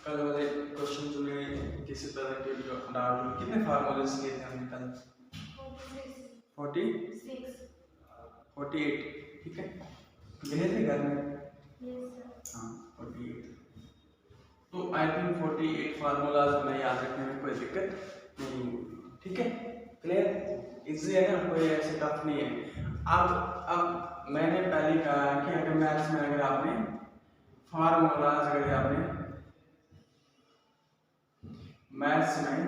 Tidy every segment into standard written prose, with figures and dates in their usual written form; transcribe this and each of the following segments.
कल वाले क्वेश्चन में किसी तरह के डाउट कितने फार्मूलेस लिए थे हमने कल? 48, ठीक है, गिने थे घर में? हाँ 48। तो आई थिंक 48 फार्मूलाज हमें याद रखने में कोई दिक्कत नहीं होगी, ठीक है, क्लियर, इजी है ना, कोई ऐसे टफ नहीं है। अब मैंने पहले कहा कि अगर मैथ्स में अगर आपने फार्मूलाज अगर आपने मैथ्स में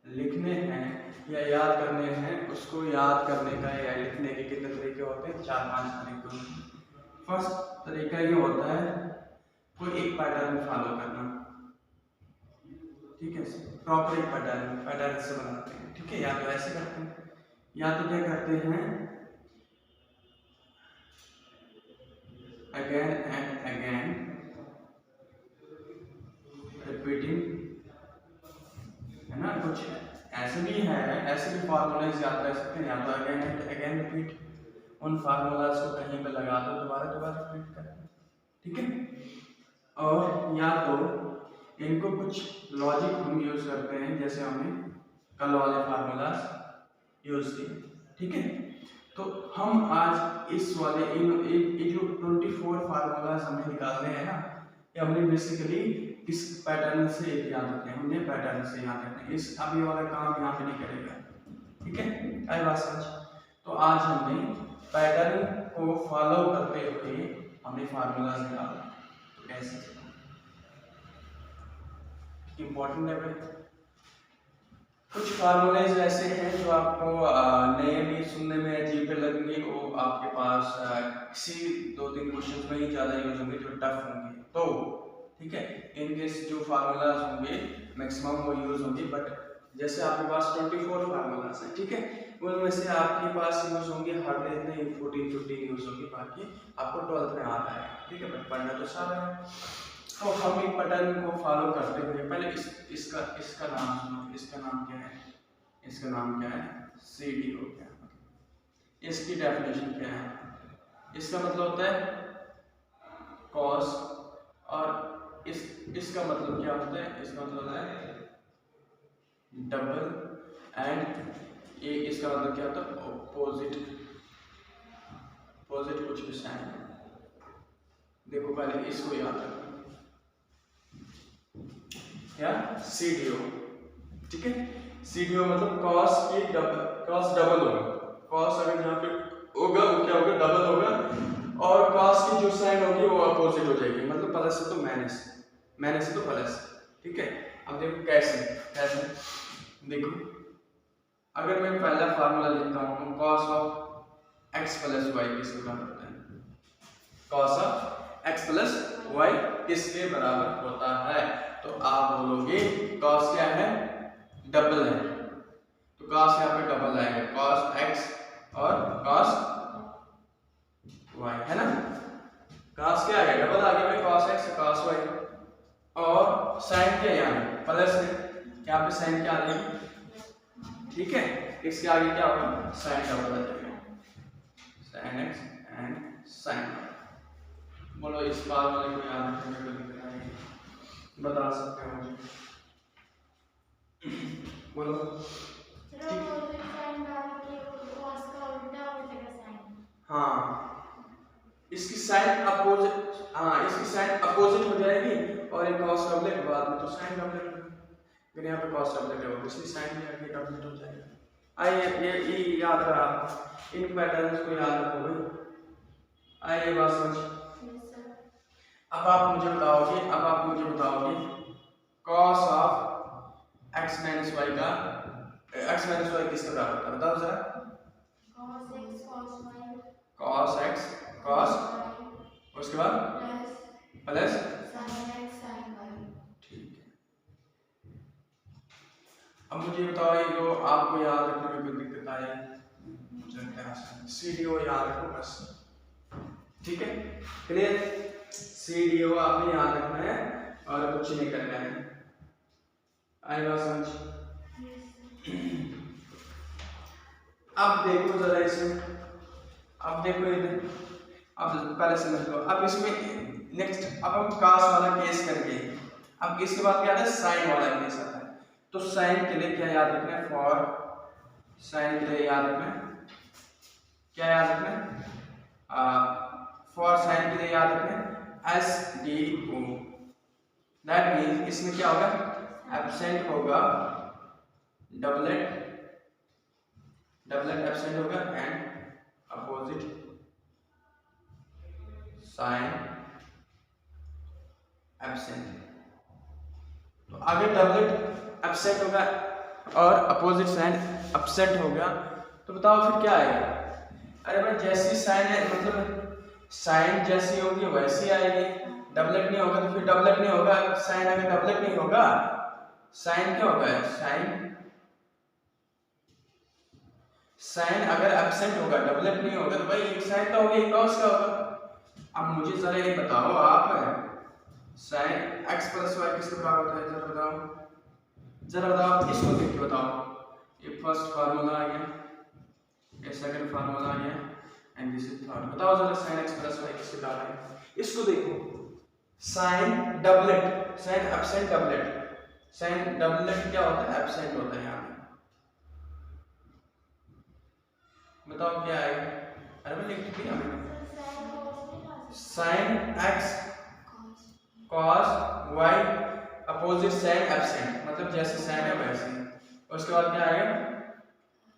लिखने हैं या याद करने हैं, उसको याद करने का या लिखने के कितने तरीके होते हैं? 4-5 तरीके। फर्स्ट तरीका ये होता है कोई एक पैटर्न फॉलो करना, ठीक है, प्रॉपर एक पैटर्न से बनाते हैं, ठीक है, या तो ऐसे करते हैं या तो क्या करते हैं, अगेन एंड अगेन रिपीटिंग, है ना, कुछ ऐसे भी है, ऐसे भी फार्मूलाज याद कर सकते हैं, या तो अगेन एंड अगेन रिपीट, उन फार्मूलाज को कहीं पर लगा दो, दोबारा रिपीट करें, ठीक है, और या तो इनको कुछ लॉजिक हम यूज करते हैं, जैसे हमने कल वाले फार्मूलाज यूज किए, ठीक है। तो हम आज इस वाले ये जो 24 फार्मूलाज हमने निकालने हैं ना, ये हमने बेसिकली किस पैटर्न से याद रखते हैं? हमने पैटर्न से याद रखते हैं, इस अभी वाला काम यहाँ पे नहीं करेगा, ठीक है, आई बात समझ। तो आज हमने पैटर्न को फॉलो करते हुए हमने फार्मूलाज निकाला, तो कैसे इम्पोर्टेंट है भाई। कुछ फार्मूलेज ऐसे हैं जो आपको नए भी सुनने में अजीब लगेंगे, वो आपके पास किसी 2-3 क्वेश्चन में ही ज़्यादा यूज होंगे जो टफ होंगे, तो ठीक है, इनके जो फार्मूलाज होंगे मैक्सिमम वो यूज होंगे, बट जैसे आपके पास 24 फार्मूलाज हैं, ठीक है, उनमें से आपके पास यूज होंगे हार्डली इतने 14-15 यूज होंगे, बाकी आपको 12th में आता है, ठीक है, बट पढ़ना तो सारा है। तो हम एक पैटर्न को फॉलो करते हुए पहले इसका नाम सुनो, इसका नाम क्या है? इसका नाम क्या है? CDO क्या है? इसकी डेफिनेशन क्या है? इसका मतलब होता है कॉस, और इसका मतलब क्या होता है? इसका मतलब होता है डबल, एंड ये इसका मतलब क्या होता है? अपोजिट कुछ भी साइन। देखो पहले इसको याद रखो, क्या? CDO, ठीक है, CDO मतलब कॉस डबल होगा, कॉस अगर यहाँ पे होगा वो क्या होगा? डबल होगा, और कॉस की जो साइन होगी वो अपोजिट हो जाएगी, मतलब प्लस से तो माइनस, माइनस से तो प्लस, ठीक है। अब देखो कैसे देखो, अगर मैं पहला फार्मूला लिखता हूँ cos of x plus y किसके बराबर होता है? Cos of x plus y किसके बराबर होता है? तो आप बोलोगे कॉस क्या है? डबल है, तो कॉस यहाँ पे डबल आएगा, कॉस x और कॉस y, है ना, कॉस क्या आ गया? डबल आ गया भाई, कॉस x कॉस y, और साइन क्या यहाँ पे? प्लस है, यहाँ पे साइन क्या आ जाएगी? ठीक है, इसके आगे क्या होगा? साइन डबल आ जाएगा, sine x and sine y। बोलो इस फार्मूले को याद रखने में कोई दिक्कत नहीं, बता सकते हो मुझे? बोलो। हाँ, इसकी साइन अपोजिट, हाँ इसकी साइन अपोजिट हो जाएगी, और एक कॉस डबलेट बाद में तो साइन डबलेट होगा, फिर यहाँ पे कॉस डबलेट होगा, इसकी साइन भी आगे डबलेट हो जाएगा। आइए ये याद रहा, इन पैटर्न्स को याद रखो भाई, आइए बात समझ। अब आप मुझे बताओगे cos of x minus y का x माइनस वाई किसके बराबर होता है? बताओ जरा। कॉस x कॉस, उसके बाद प्लस, ठीक है। अब मुझे बताओ ये जो आपको याद रखने में कोई दिक्कत आए? CDO याद रखो बस, ठीक है, क्लियर? CDO आपने याद रखना है और कुछ नहीं करना है, आई बात समझ। अब देखो जरा इसे, अब देखो इधर, अब पहले समझ लो, अब इसमें नेक्स्ट अब हम कॉस वाला केस करेंगे, अब इसके बाद क्या आता है, साइन वाला केस आता है। तो साइन के लिए क्या याद रखना है, फॉर साइन के लिए याद रखना है, क्या याद रखना है, फॉर साइन के लिए याद रखना है SDO। दैट मीन्स इसमें क्या होगा, एब्सेंट होगा, डबलेट एब्सेंट होगा एंड अपोजिट साइन एब्सेंट। तो आगे डबलेट एब्सेंट होगा और अपोजिट साइन एब्सेंट होगा, तो बताओ फिर क्या आएगा। अरे भाई जैसी साइन है, मतलब साइन जैसी होगी वैसी आएगी, डबलेट नहीं होगा तो फिर डबलेट नहीं होगा। साइन अगर डबलेट नहीं होगा, साइन क्या होगा, साइन अगर एब्सेंट होगा, डबलेट नहीं होगा, तो भाई एक साइन का होगा एक कॉस का होगा। अब मुझे जरा ये बताओ आप, साइन x प्लस वाई किसके बराबर होता है, जरा बताओ इसको देख के बताओ। ये फर्स्ट फार्मूला आ गया, ये सेकंड फार्मूला आ गया एंड दिस इज थर्ड। बताओ जरा साइन x प्लस वाई किसके बराबर है, इसको देखो। Sine doublet, sine absent doublet, sine doublet क्या होता है, एब्सेंट होता है यहाँ पे। बताओ क्या आएगा, अरे मैं लिख दिया मैंने, sine x cos y opposite sine absent, मतलब जैसे साइन है वैसे। और उसके बाद क्या आएगा,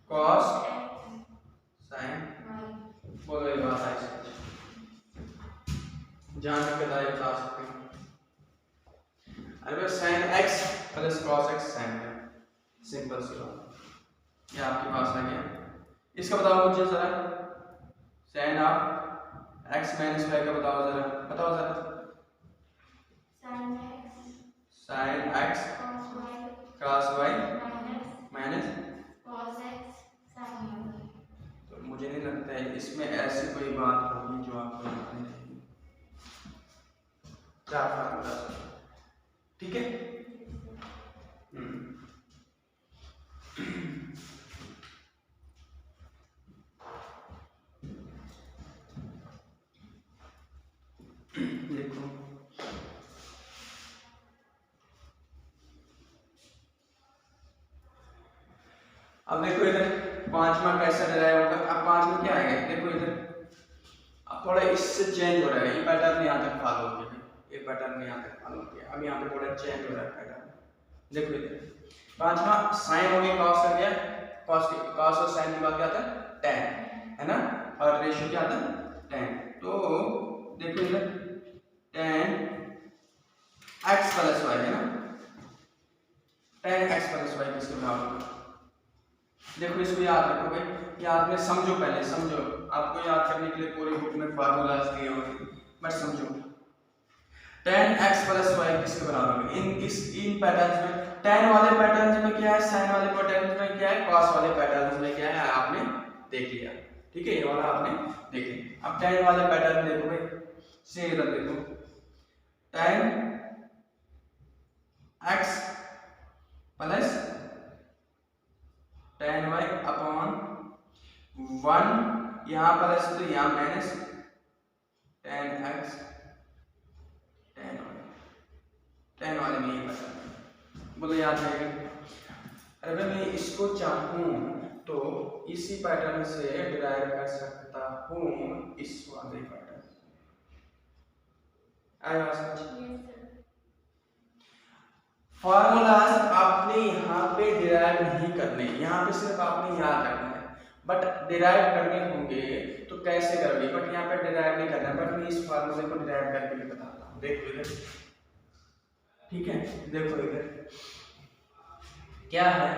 cos साइन, बोलो ये बात आई जान के दाए बता सकते हैं। अरे भाई sine x plus cos x sine है, सिंपल सी बात, ये आपके पास आ गया। इसका बताओ मुझे जरा, sine of x minus y का बताओ जरा, बताओ जरा। Sine x cos y minus cos x sin y। तो मुझे नहीं लगता है इसमें ऐसी कोई बात होगी जो आपको बतानी चाहिए। क्या फार्मूला, ठीक है। देखो अब देखो इधर पांचवा कैसे डिराइव होगा। अब पांचवा क्या आएगा, देखो इधर अब थोड़ा इससे चेंज हो रहा है, ये पैटर्न यहाँ तक फॉलो हो गया, ये पैटर्न यहाँ तक फॉलो हो गया। अब यहाँ पे थोड़ा चेंज हो रहा है पैटर्न। देखो इधर पांचवा साइन हो गया, कॉस आ गया, कॉस और साइन के बाद क्या आता है, tan है ना, और रेशियो क्या आता है, tan। तो देखो इधर tan x प्लस वाई है ना, tan x प्लस वाई किसके बराबर होगा। देखो इसको याद रखो भाई, याद में समझो, पहले समझो, आपको याद करने के लिए पूरी बुक में फार्मूलाज दिए होंगे, बट समझो। tan x प्लस वाई किसके बराबर होगा, इन पैटर्न्स में, tan वाले पैटर्न्स में क्या है, sin वाले पैटर्न्स में क्या है, cos वाले पैटर्न्स में क्या है, आपने देख लिया, ठीक है, ये वाला आपने देख लिया। अब tan वाले पैटर्न देखो भाई, से इधर देखो, tan x plus tan y upon 1, यहाँ प्लस तो यहाँ minus tan x tan y, tan वाले में ये पता, बोलो याद रहेगा। अरे भाई मैं इसको चाहूँ तो इसी पैटर्न से डिराइव कर सकता हूँ, इस वाले पैटर्न से। आया समझ, फॉर्मूलाज आपने यहाँ पे डिराइव नहीं करने, यहाँ पे सिर्फ आपने याद रखना है, बट डिराइव करने होंगे तो कैसे करोगे, बट यहाँ पे डिराइव नहीं करना, बट मैं इस फॉर्मूले को डिराइव करके भी बताता हूँ। देखो इधर, ठीक है, देखो इधर क्या है,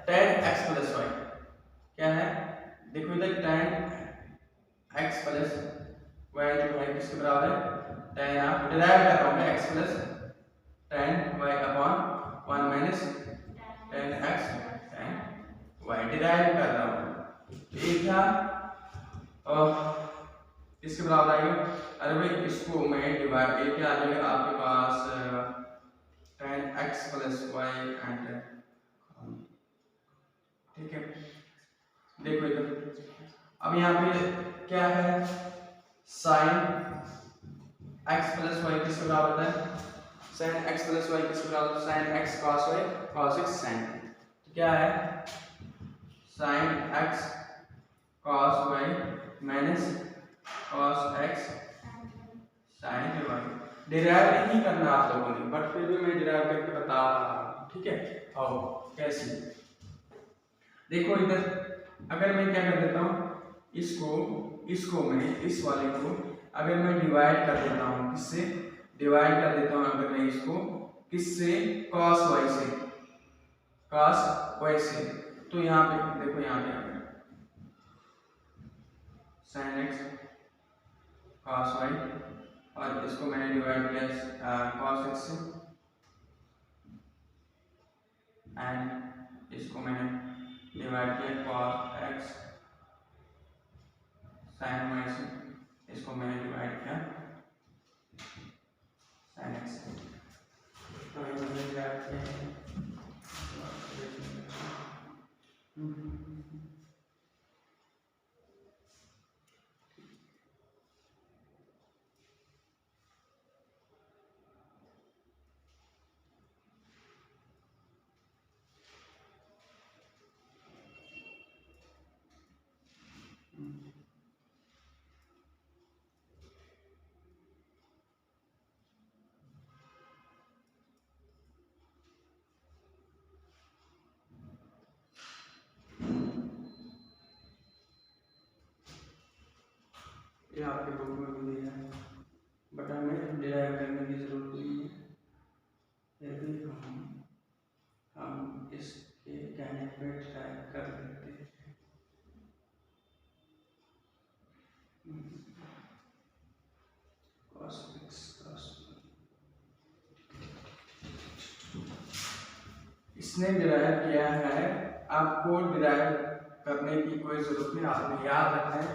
tan x प्लस वाई क्या है, देखो इधर tan x प्लस वाई जो है किसके बराबर है, tan आप डिराइव कर रहा हूँ मैं x plus tan y upon 1 minus tan x tan y derive कर रहा हूँ। ये क्या इसके बराबर आएगा, अरे भाई इसको मैं डिवाइड, ये क्या आ जाएगा आपके पास tan x plus y and, ठीक है। देखो इधर अब यहाँ पे क्या है, sin x प्लस वाई किसके बराबर है, साइन एक्स प्लस वाई किसके बराबर है? Sine x cos y cos x sine. तो क्या है? Sine x cos y minus cos x sine y. Derive नहीं करना आप लोगों ने, बट फिर भी मैं डिराइव करके बता रहा हूँ, ठीक है। आओ कैसे, देखो इधर अगर मैं क्या कर देता हूँ, इसको मैं इस वाले को अगर मैं डिवाइड कर देता हूँ, किससे डिवाइड कर देता हूँ, अगर मैं इसको किससे, cos y से, cos y से, तो यहाँ पे देखो, यहाँ पे sin x cos y, और इसको मैंने डिवाइड किया cos x से, एंड इसको मैंने डिवाइड किया cos x sin y से, इसको मैंने डिवाइड किया sin x से। तो मैंने डिवाइड किया ये आपके बुक में भी दिया है, बट हमें डिराइव करने की जरूरत नहीं है। यदि हम इसके कहने पे ट्राई कर लेते हैं, cos x cos इसने डिराइव किया है, आपको डिराइव करने की कोई जरूरत नहीं, आपने याद रखना है।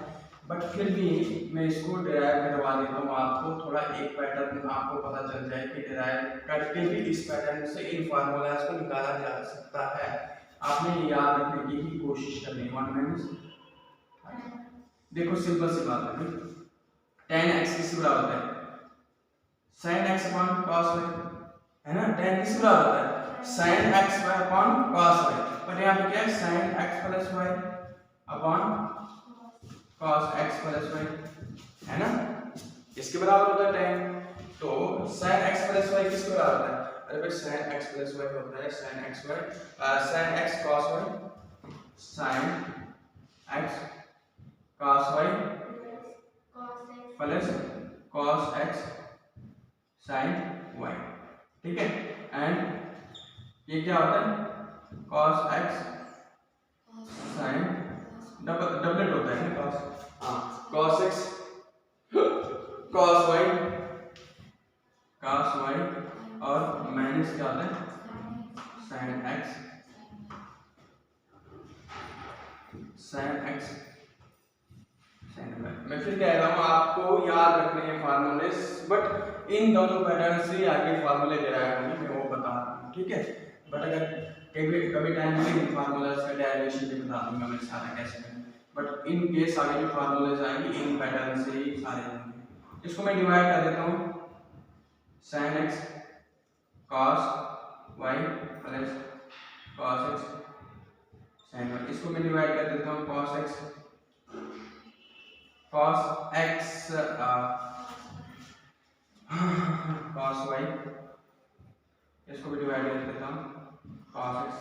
बट फिर भी मैं इसको डिराइव करवा देता हूँ आपको, थोड़ा एक पैटर्न आपको पता चल जाए कि डिराइव करके भी इस पैटर्न से इन फार्मूलाज को निकाला जा सकता है। आपने याद रखने की ही कोशिश करनी है। 1 माइनस, देखो सिंपल सी बात है, tan x किसके बराबर होता है? sin x upon cos y, है ना। tan किसके बराबर होता है? sin x upon cos y, पर यहाँ पे क्या है? sin x plus y upon cos x plus y, है ना। इसके बराबर होता है tan, तो sin x प्लस y किसके बराबर होता है? अरे भाई sin x प्लस y होता है sin x y, sin x cos y, sin x cos y plus cos x sin y, ठीक है। एंड ये क्या होता है? cos x sin डबलेट होता है ना, cos, हाँ, cos x cos y और माइनस क्या होता है? sin x sin y। मैं फिर कह रहा हूँ आपको याद रखने हैं फार्मूलेस, बट इन दोनों पैटर्न से आगे फार्मूले डिराइव होंगे, मैं वो बता रहा हूँ, ठीक है। बट अगर कभी टाइम मिले फार्मूलाज का डेरिवेशन भी बता दूंगा मैं सारा कैसे करें, बट इन केस आगे जो फार्मूलेज आएंगे इन पैटर्न से ही सारे होंगे। इसको मैं डिवाइड कर देता हूँ, sin x cos y plus cos x sin y, इसको मैं डिवाइड कर देता हूँ cos x cos y, इसको भी डिवाइड कर देता हूँ cos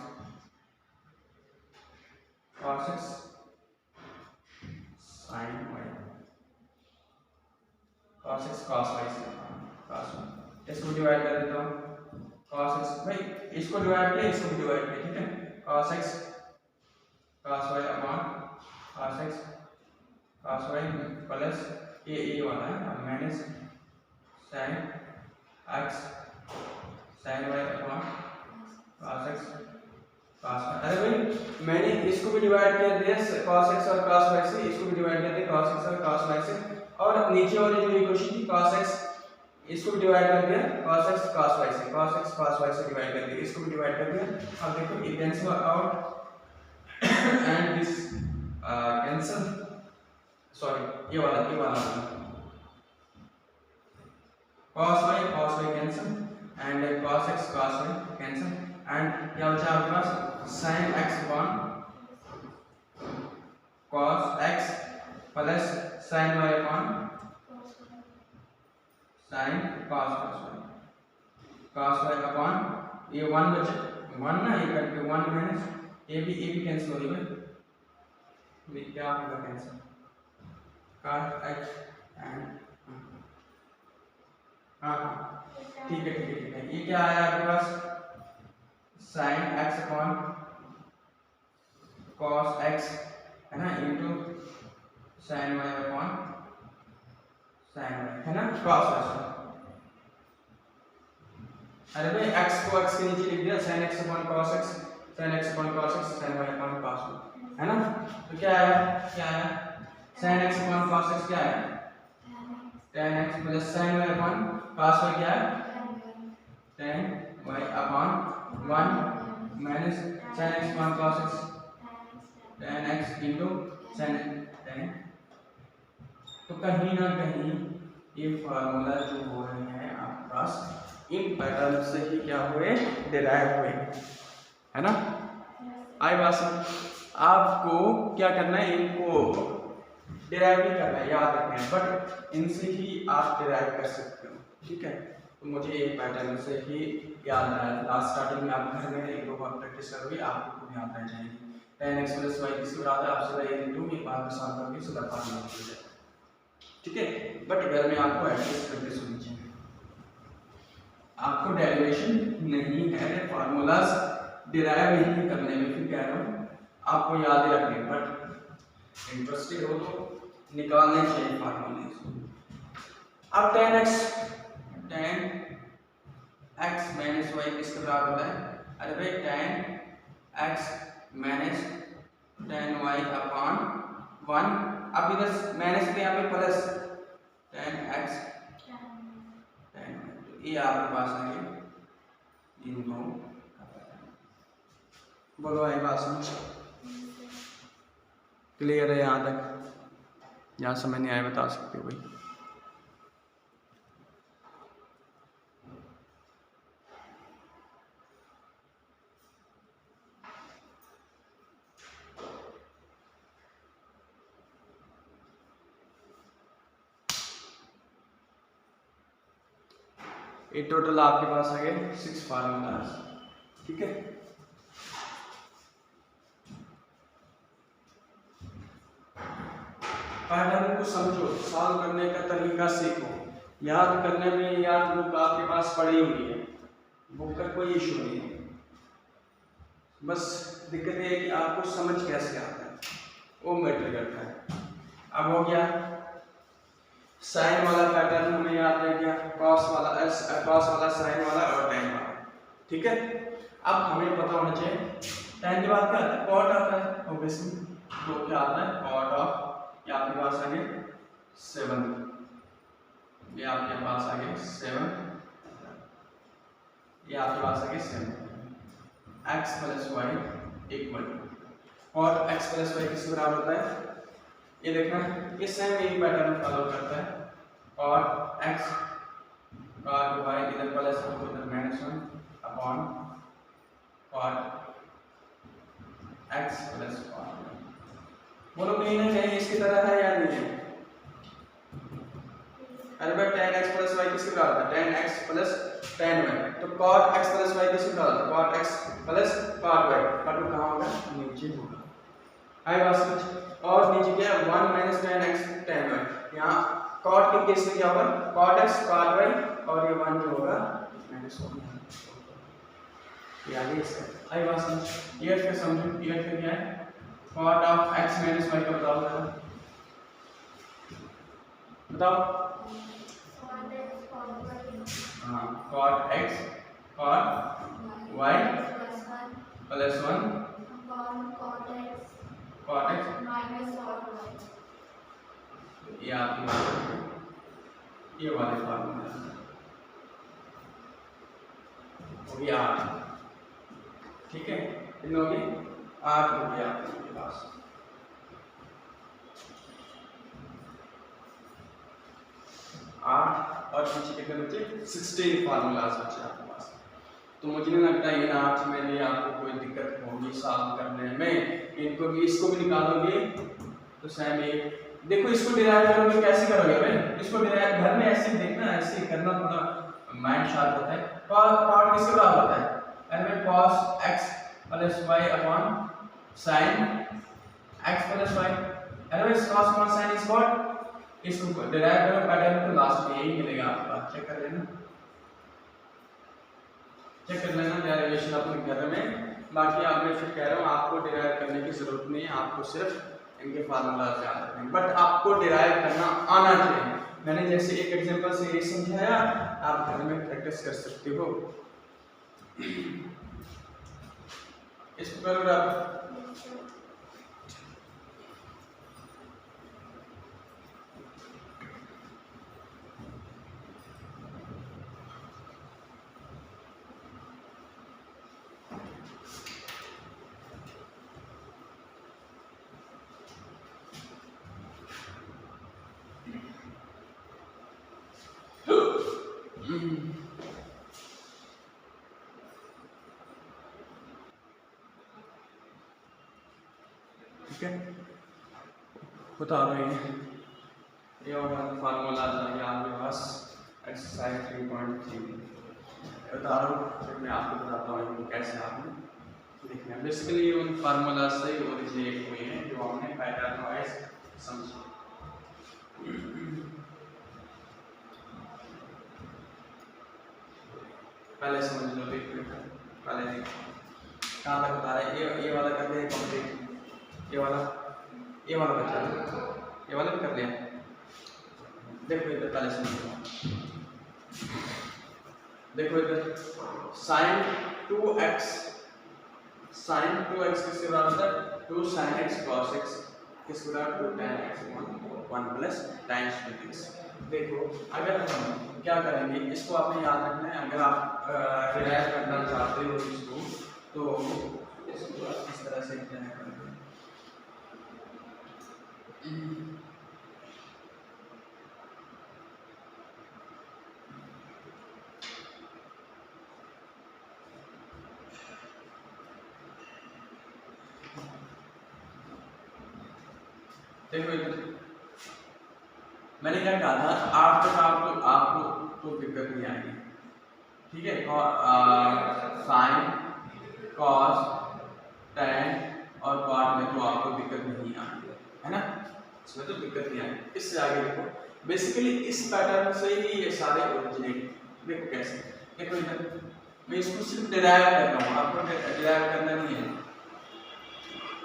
x sin y, cos x cos y से cos y, इसको डिवाइड कर देता हूँ cos x, भाई इसको डिवाइड किया, इसको भी डिवाइड किया, ठीक है। cos x cos y upon cos x cos y plus ये वाला है minus sin x sin y upon cos x cos y। अरे भाई मैंने इसको भी डिवाइड कर दिया cos x और cos y से, इसको भी डिवाइड कर दिया cos x और cos y से, और नीचे वाली जो इक्वेशन थी cos x, इसको भी डिवाइड कर दिया cos x cos y से, cos x cos y से डिवाइड कर दिया, इसको भी डिवाइड कर दिया। अब देखो ये cancel out and this cancel, sorry ये वाला cos y cancel and cos x cos y cancel, and क्या बचा आपके पास sin x upon cos x plus sin y upon sin cos y, cos y upon ये 1 बचे 1 ना, ये cut के 1 माइनस ये भी कैंसिल हो गई भाई, क्या होगा कैंसिल cos x एंड हाँ ठीक है, ये क्या आया आपके पास sin x upon cos x है ना into sin y upon sin y है ना cos y। अरे भाई x को x के नीचे लिख दिया sin x upon cos x, sin x upon cos x, sin y upon cos y है ना, तो क्या आया sin x upon cos x क्या है tan x plus sin y upon cos y क्या है tan y upon 1 minus sin x upon cos x tan x into sin tan। तो कहीं ना कहीं ये फार्मूला जो हो रहे हैं आपके पास इन पैटर्न से ही क्या हुए डिराइव हुए है ना। आई बात आपको क्या करना है, इनको डिराइव नहीं करना है, याद रखना है, बट इनसे ही आप डिराइव कर सकते हो, ठीक है। तो मुझे एक पैटर्न से ही याद रहा है, लास्ट स्टार्टिंग में आप घर में एक दो बार प्रैक्टिस करोगे आपको खुद याद रह जाएगी। tan x प्लस y किसके बराबर है, आप सीधा ये लिख दो, ये बात को सॉल्व करके सीधा फार्मूला लिख दो, ठीक है। बट घर में आपको एडजस्ट करके सुननी चाहिए, आपको डेरिवेशन नहीं है, फार्मूलाज डिराइव नहीं करने में, फिर कह रहा हूँ आपको याद ही रखने, बट इंटरेस्टेड हो तो निकालने चाहिए फार्मूले। अब tan x माइनस y किसके बराबर होता है, अरे भाई tan x minus tan y upon 1, अब इधर माइनस के यहाँ पे प्लस tan x tan, तो ये आपके पास आ गया इन दो, बोलो आई बात समझ क्लियर है यहाँ तक, यहाँ समझ नहीं आया बता सकते हो भाई। ये टोटल आपके पास आ गए 6 फार्मूलाज, ठीक है। पैटर्न को समझो, सॉल्व करने का तरीका सीखो, याद करने में याद बुक आपके पास पड़ी हुई है, बुक का कोई इशू नहीं है, बस दिक्कत ये है कि आपको समझ कैसे आता है वो मैटर करता है। अब हो गया साइन वाला पैटर्न हमें याद रह गया, कॉस वाला साइन वाला और tan वाला, ठीक है। अब हमें पता होना चाहिए tan के बाद क्या आता है, कॉट आता है ऑब्वियसली, तो क्या आता है कॉट ऑफ, ये आपके पास आ गए 7, ये आपके पास आ गए 7, ये आपके पास आ गए 7, x plus y equal cot x plus y किसके बराबर होता है, ये देखना ये सेम यही पैटर्न फॉलो करता है, कॉट x कॉट y इधर प्लस इधर minus 1 upon cot x plus cot y। बोलो कहीं ना कहीं इसकी तरह है या नहीं है, अरे भाई tan x प्लस y किसके बराबर है, tan x plus tan y, तो cot x प्लस y किसके बराबर है, cot x plus cot y, cut कहाँ होगा नीचे होगा, आई बात समझ। और नीचे क्या है 1 minus tan x tan y, यहाँ cot के केस में क्या होगा cot x cot y, और ये 1 जो होगा माइनस 1, ये आगे इसका आई बात समझ। ये फिर समझो, ये फिर क्या है cot of x minus y का बताओ, बताओ हाँ cot x cot y plus 1 cot x minus y, ये आपकी ये वाले फार्मूला हो गया 8, ठीक है। इन हो गए 8 हो गया आपके पास। आठ और पीछे कितने बचे 16 फार्मूलाज बचे आपके पास। तो मुझे नहीं लगता ये आज मेरे लिए आपको कोई दिक्कत होगी सॉल्व करने में। इनको भी इसको भी निकालोगे तो सेम ये देखो, इसको डिराइव करोगे कैसे करोगे भाई, इसको डिराइव घर में ऐसे देखना, ऐसे करना, थोड़ा माइंड शार्प होता है। पार्ट किसके बराबर होता है, L cos x plus y upon sin x plus y। L cos sin is what, इसको डिराइव करो पैटर्न तो लास्ट में यही मिलेगा आपका। चेक कर लेना, चेक कर लेना डेरिवेशन अपने घर में। बाकी आपने फिर कह रहा हूँ आपको डिराइव करने की जरूरत नहीं है, आपको सिर्फ इनके फार्मूला याद रखने, बट आपको डिराइव करना आना चाहिए। मैंने जैसे एक एग्जांपल से ये समझाया, आप घर में प्रैक्टिस कर सकते हो। इसको करो आप ठीक है, बता रहे हैं ये फार्मूला आ गया आपके पास एक्सरसाइज 3.3 बता रहा हूँ। फिर मैं आपको बताता हूँ इनको कैसे आपने लिखना है। बेसिकली उन फार्मूला से ओरिजिनेट हुए हैं जो हमने पैटर्न वाइज समझा। पहले समझ लो, पहले देखो कहाँ तक बता रहे हैं। ये वाला करते हैं कंप्लीट, ये वाला बचा, ये वाला भी कर लिया। देखो इधर पहले समझो, देखो इधर sin 2x किसके बराबर होता है, 2 sin x cos x किसके बराबर 2 tan x 1 plus tan x। देखो अगर हम क्या करेंगे, इसको आपने याद रखना है। अगर आप डिराइव करना चाहते हो इसको, तो इसको इस तरह से डिराइव करेंगे। देखो इधर मैंने क्या कहा था, आपको तो दिक्कत नहीं आएगी, ठीक है। साइन कॉस टैन और कॉट में तो आपको दिक्कत नहीं आएगी, है ना, इसमें तो दिक्कत नहीं आएगी। इससे आगे देखो, बेसिकली इस पैटर्न से ही ये सारे ओरिजिनेट। देखो कैसे, देखो इधर मैं इसको सिर्फ डिराइव कर रहा हूँ, आपको डिराइव करना नहीं है,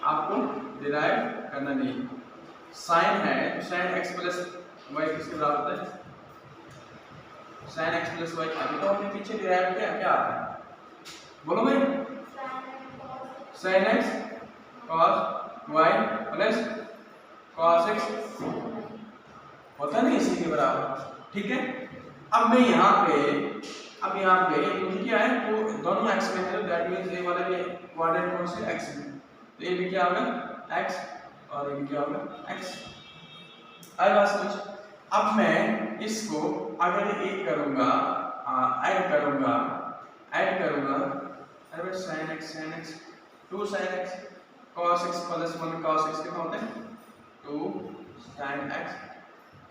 आपको डिराइव करना नहीं है। साइन है तो साइन x प्लस वाई किसके बराबर होता है, साइन x प्लस वाई। अभी तो हमने पीछे डिराइव किया, क्या आता है बोलो भाई, sine x cos y plus cos x होता नहीं इसी के बराबर, ठीक है। अब मैं यहाँ पे मुझे क्या है, तो दोनों x में है, दैट मींस ये वाला भी क्वाड्रेंट कौन से x में, तो ये भी क्या होगा x और ये क्या होगा x। आई बात समझ। अब मैं इसको अगर एक करूंगा, ऐड करूंगा, अरे sin x 2 sin x cos x plus 1 cos x कितना होता है 2 sin x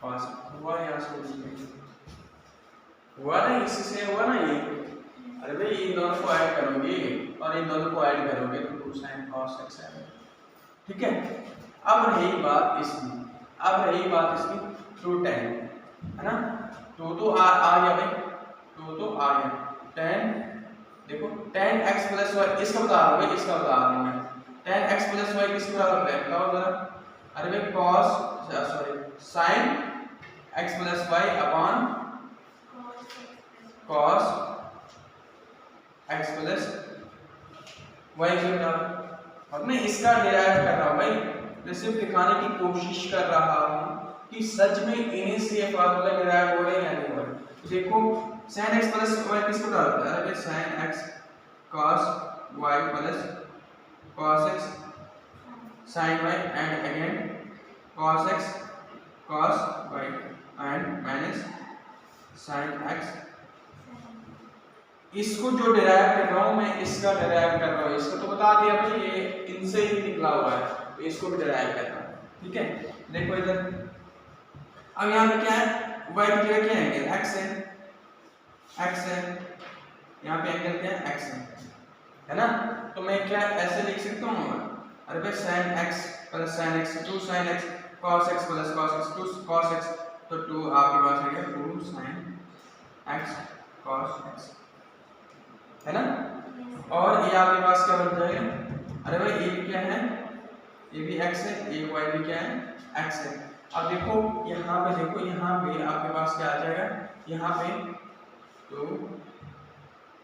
cos हुआ, यहाँ से हुआ ना, इसी से हुआ ना ये। अरे भाई इन दोनों को ऐड करोगे और इन दोनों को ऐड करोगे तो 2 sin cos x है, ठीक है। अब रही बात इसकी 2 tan, है ना, तो आ गया भाई, तो आ गया tan। देखो tan x प्लस वाई, इसका बता रहा हूँ भाई, इसका बता रहा हूँ मैं, tan x प्लस वाई किसके बराबर है, बताओ जरा। अरे भाई sin x plus y upon cos x plus y के बराबर। अब मैं इसका डिराइव कर रहा हूँ भाई, मैं सिर्फ दिखाने की कोशिश कर रहा हूँ कि सच में इन्हीं से ये फार्मूला डिराइव हो रहे हैं या नहीं हो रहे। देखो sin x प्लस y किसको बराबर है, अरे sin x cos y plus cos x sin y and again cos x cos y and minus sin x, इसको जो डिराइव कर रहा हूं मैं, इसका डिराइव कर रहा हूं, इसको तो बता दिया भाई ये इनसे ही निकला हुआ है, तो इसको भी डिराइव कर रहा हूं। ठीक है, देखो इधर अब यहाँ पे क्या है, y की जगह क्या है, x है, यहाँ पे एंगल क्या है, x है ना, तो मैं क्या ऐसे लिख सकता हूँ, अरे भाई sin x plus sin x 2 sin x cos x plus cos x 2 cos x, तो 2 आपके पास आ गया 2 sin x cos x, है ना, और ये आपके पास क्या बन जाएगा, अरे भाई ये भी क्या है, ये भी x है, ये y भी क्या है, x है। अब देखो यहाँ पे, देखो यहाँ पे आपके पास क्या आ जाएगा, यहाँ पे तो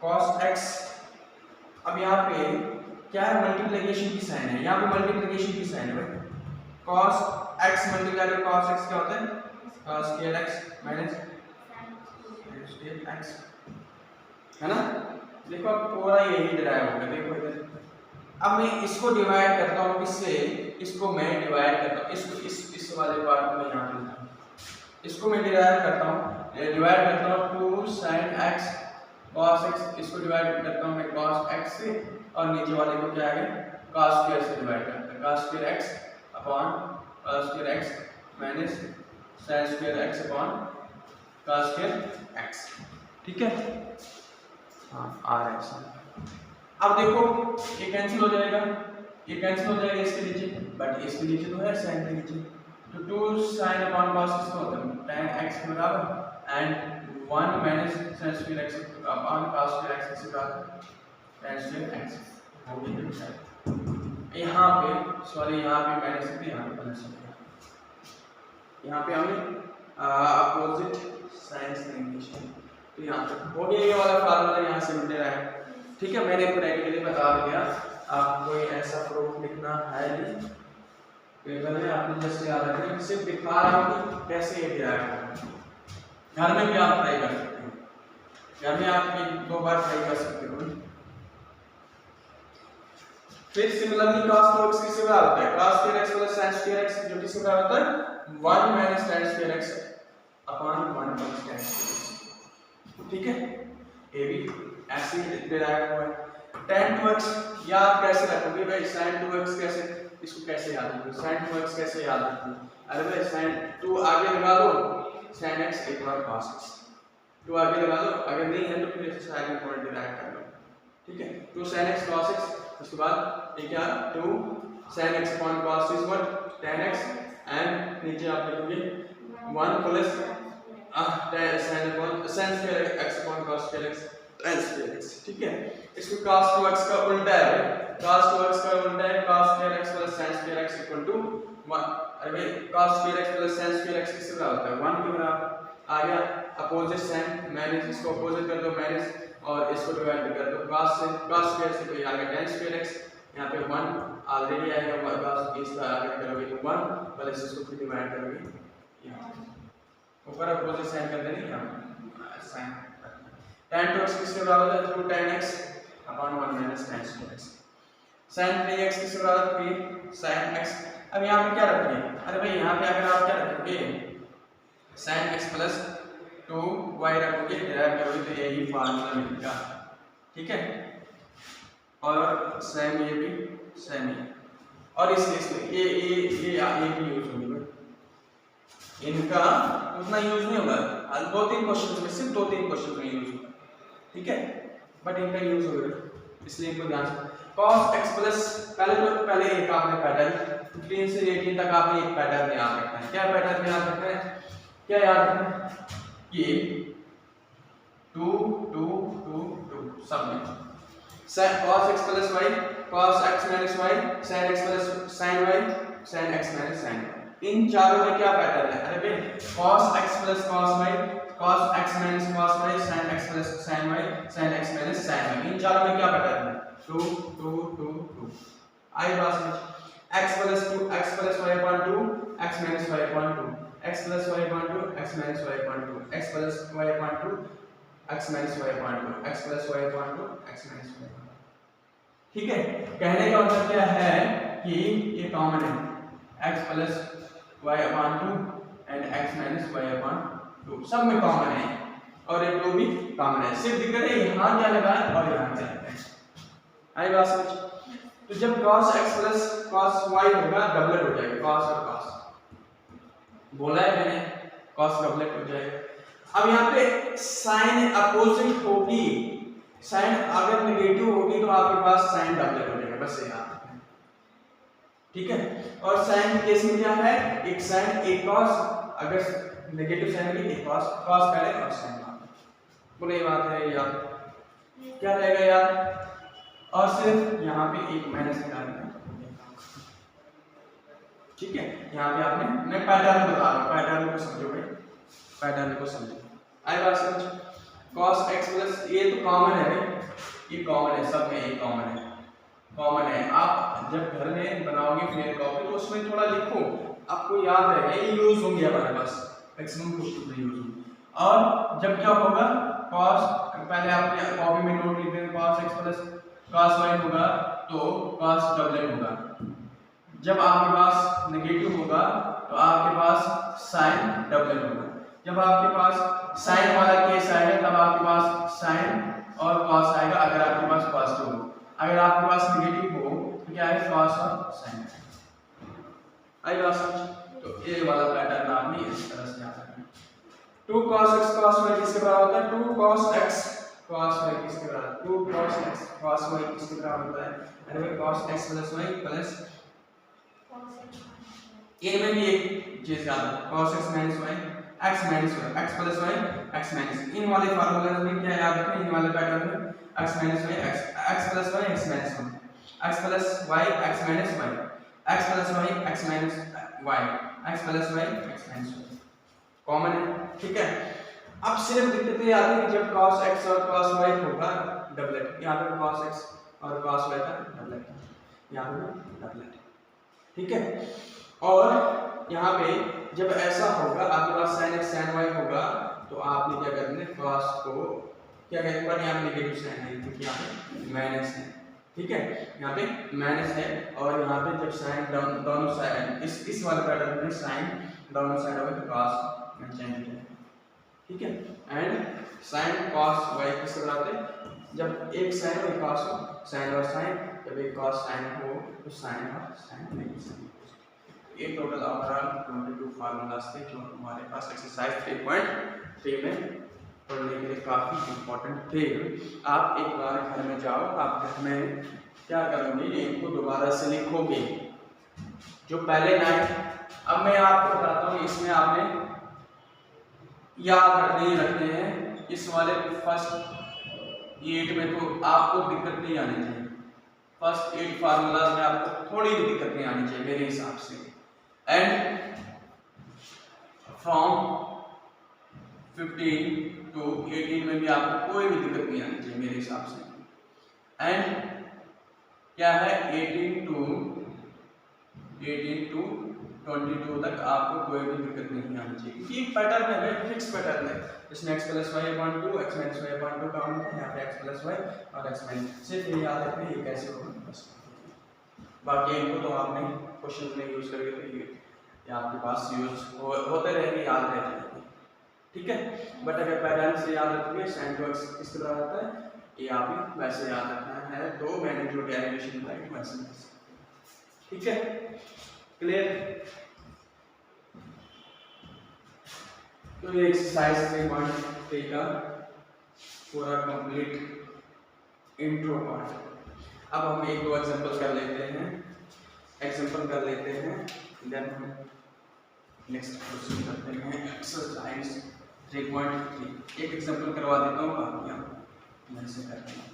cos x, अब यहाँ पे क्या है, मल्टीप्लिकेशन की साइन है, यहाँ पे मल्टीप्लिकेशन की साइन है भाई, cos x multiply by cos x क्या होता है, cos square x minus sin square x, है ना। देखो अब पूरा यही डिराइव होगा, देखो इधर अब मैं इसको डिवाइड करता हूँ किससे, इसको मैं डिवाइड करता हूँ, इसको इस वाले पार्ट में यहाँ पे लिखा हूँ, इसको मैं डिवाइड करता हूँ 2 sin x cos x, इसको डिवाइड करता हूँ मैं cos x से, और नीचे वाले को क्या है, cos square से डिवाइड करता हूँ, cos square x upon cos square x minus sin square x upon cos square x, ठीक है, हाँ आ रहा है ऐसा। अब देखो ये कैंसिल हो जाएगा, ये कैंसिल हो जाएगा इसके नीचे, बट इसके नीचे तो है sin के नीचे, तो 2 sin अपॉन cos x होता है tan x बराबर and 1 minus sin square x upon cos square x से बराबर tan square x हो गया। यहाँ पे सॉरी, यहाँ पे माइनस सकते, यहाँ पे प्लस सकते, यहाँ पे हमें अपोजिट साइंस इंग्लिश, तो यहाँ पे हो गया ये वाला फार्मूला यहाँ से मिल रहा है। ठीक है, मैंने प्रैक्टिकली बता दिया, आप कोई ऐसा प्रूफ लिखना है नहीं पेपर में, आपने जैसे याद रखना, सिर्फ दिखा रहा हूँ कि कैसे ये दिया है, घर में भी आप ट्राई कर सकते हो, घर में आप 1-2 बार ट्राई कर सकते हो। फिर सिमिलरली cos 2x किससे बराबर होता है, cos square x plus sin square x, जो किससे बराबर होता है 1 minus tan square x upon 1 plus tan square x, ठीक है, ये भी ऐसे ही डिराइव हुआ है। tan 2x याद कैसे रखोगे भाई, sin 2x कैसे, इसको कैसे याद रखोगे, sin 2x कैसे याद रखोगे, अरे भाई sin 2 आगे लगा दो, sin x एक बार cos x, 2 आगे लगा दो, अगर नहीं है तो फिर इसे साइड में पॉइंट डिराइव कर लो, ठीक है, 2 sin x cos x, उसके बाद ये क्या 2 sin x upon cos is what tan x, and नीचे आप लिखोगे 1 plus sin square x upon cos square x tan square x, ठीक है। इसको cos 2x का उल्टा है, cos 2x का उल्टा है cos square x plus sin square x equal to 1, अरे cos square x plus sin square x किससे बराबर होता है 1 के बराबर, आ गया अपोजिट साइन, माइनस इसको अपोजिट कर दो माइनस, और इसको डिवाइड कर दो cos से, cos square से तो ये आ गया tan square x, यहाँ पे 1 ऑलरेडी आएगा, cos इसका आगे करोगे तो 1 प्लस इसको फिर डिवाइड करोगे, यहाँ ऊपर अपोजिट साइन कर देंगे, यहाँ साइन tan 2x किसके बराबर है 2 tan x upon 1 minus tan square x, sin 3x किसके बराबर 3 sin x। अब यहाँ पे क्या रखोगे, अरे भाई यहाँ पे अगर आप क्या रखोगे sin x प्लस 2y रखोगे, डिराइव करोगे तो यही फार्मूला मिलेगा, ठीक है, और सेम ये भी सेम है, और इसमें ये भी यूज होगी, इनका उतना यूज नहीं होगा, 2-3 क्वेश्चन में, सिर्फ 2-3 क्वेश्चन में यूज होगा, ठीक है, बट इनका यूज होगा, इसलिए इनको ध्यान से cos x प्लस पहले एक आपने पैटर्न 15 से 18 तक आपने एक पैटर्न याद रखना है, क्या पैटर्न याद रखना है, क्या याद रखना है, ये 2 2 2 2 सब में cos x plus y cos x minus y sin x plus sin y sin x minus sin y, इन चारों में क्या पैटर्न है, अरे भाई cos x plus cos y cos x minus cos y sin x plus sin y sin x minus sin y, इन चारों में क्या pattern है 2 2 2 2, आई बात समझ, x plus 2 x plus y upon 2 x minus y upon 2 x plus y upon 2 x minus y upon 2 x plus y upon 2 x minus y upon 2 x plus y upon 2 x minus y, ठीक है, कहने का मतलब क्या है कि ये common है x plus y upon 2 and x minus y upon 2 सब में कॉमन है, और एक 2 भी कॉमन है। सिर्फ दिक्कत है यहाँ क्या लगा है और यहाँ क्या लगा है। आई बात समझ? तो जब cos x plus cos y होगा डबलेट हो जाएगा, cos और cos बोला है मैंने, cos डबलेट हो जाएगा। अब यहाँ पे साइन अपोजिट होगी, साइन अगर नेगेटिव होगी तो आपके पास साइन डबलेट हो जाएगा, बस यहाँ ठीक है। और साइन के केस में क्या है, एक साइन एक cos, अगर नेगेटिव साइन की एक cos, cos पहले और साइन बाद, बोले ये बात है यार, क्या रहेगा यार, और सिर्फ यहाँ पे एक माइनस निकालना है, ठीक है। यहाँ पे आपने, मैं पैटर्न बता रहा हूँ, पैटर्न को समझो भाई, पैटर्न को समझो। आई बात समझ? cos x प्लस ये तो कॉमन है भाई, ये कॉमन है, सब में ये कॉमन है, कॉमन है। आप जब घर में बनाओगे फिर कॉपी तो उसमें थोड़ा लिखो, आपको याद रहेगा, ये यूज होंगे हमारे पास मैक्सिमम क्वेश्चन में यूज होंगे। और जब क्या होगा cos, पहले आपने कॉपी में नोट लिख देना, cos x plus cos y होगा तो cos डबलेट होगा। जब आपके पास नेगेटिव होगा तो आपके पास साइन डबलेट होगा। जब आपके पास साइन वाला केस आएगा तब आपके पास साइन और cos आएगा, अगर आपके पास पॉजिटिव हो। अगर आपके पास नेगेटिव हो तो क्या है, cos और sin। आई बात समझ? तो ये वाला पैटर्न आपने इस तरह से याद रखना। 2 cos x cos y किसके बराबर होता है, 2 cos x cos y किसके बराबर, 2 cos x cos y किसके बराबर होता है, अरे भाई cos x plus y plus इनमें भी एक चीज याद रखो, cos x minus y x minus y, x plus y x minus, इन वाले फार्मूला में क्या याद रखना, इन वाले पैटर्न में x minus y x plus y x minus 1, x plus y x minus y, x plus y x minus y, x plus y x minus y, common है, ठीक है। अब सिर्फ दिक्कत ये आती है कि जब cos x और cos y होगा डबलेट, यहाँ पे cos x और cos y का डबलेट, यहाँ पे डबलेट, ठीक है। और यहाँ पे जब ऐसा होगा आपके पास sin x sin y होगा तो आपने क्या करना है, cos को क्या कहते हैं, यहाँ पे नेगेटिव साइन है क्योंकि यहाँ पे माइनस है, ठीक है, यहाँ पे माइनस है। और यहाँ पे जब साइन दोनों साइड इस वाले पैटर्न में साइन दोनों साइड होगा तो cos में चेंज हो जाएगा, ठीक है। एंड sin cos y किससे बनाते हैं, जब एक साइन और एक cos हो, साइन और साइन, जब एक cos साइन हो तो साइन और साइन नेगेटिव। ये टोटल ओवरऑल 22 फार्मूलाज थे जो हमारे पास एक्सरसाइज 3.3 में पढ़ने के लिए काफ़ी इम्पोर्टेंट थे। आप एक बार घर में जाओ, आप घर में क्या करोगे, इनको दोबारा से लिखोगे जो पहले 9। अब मैं आपको बताता हूँ, इसमें आपने याद रखने हैं, इस वाले फर्स्ट 8 में तो आपको दिक्कत नहीं आनी चाहिए, फर्स्ट 8 फार्मूलाज में आपको थोड़ी भी दिक्कत नहीं आनी चाहिए मेरे हिसाब से। एंड फ्रॉम 15 to 18 में भी आपको कोई भी दिक्कत नहीं आनी चाहिए मेरे हिसाब से। एंड क्या है 18 to 22 तक आपको कोई भी दिक्कत नहीं आनी चाहिए क्योंकि पैटर्न है, फिक्स पैटर्न है। इसमें x plus y upon 2 x minus y upon 2 count है, यहाँ पे x प्लस y और x माइनस, सिर्फ ये याद रखना ये कैसे होगा बस। बाकी इनको तो आपने क्वेश्चन में यूज करेंगे तो ये आपके पास यूज होते रहेंगे, याद रह जाएंगे, ठीक है। बट अगर पैटर्न से याद रखोगे sin to x किस तरह आता है, ये आपने वैसे याद रखना है, तो मैंने जो डेरिवेशन बताई वैसे, ठीक है, क्लियर। तो ये एक्सरसाइज 3.3 का पूरा कंप्लीट इंट्रो पार्ट। अब हम एक दो एग्जांपल कर लेते हैं, देन हम नेक्स्ट क्वेश्चन करते हैं एक्सरसाइज 3.3। एक एग्जांपल करवा देता हूँ, बाकी हम ऐसे करते हैं।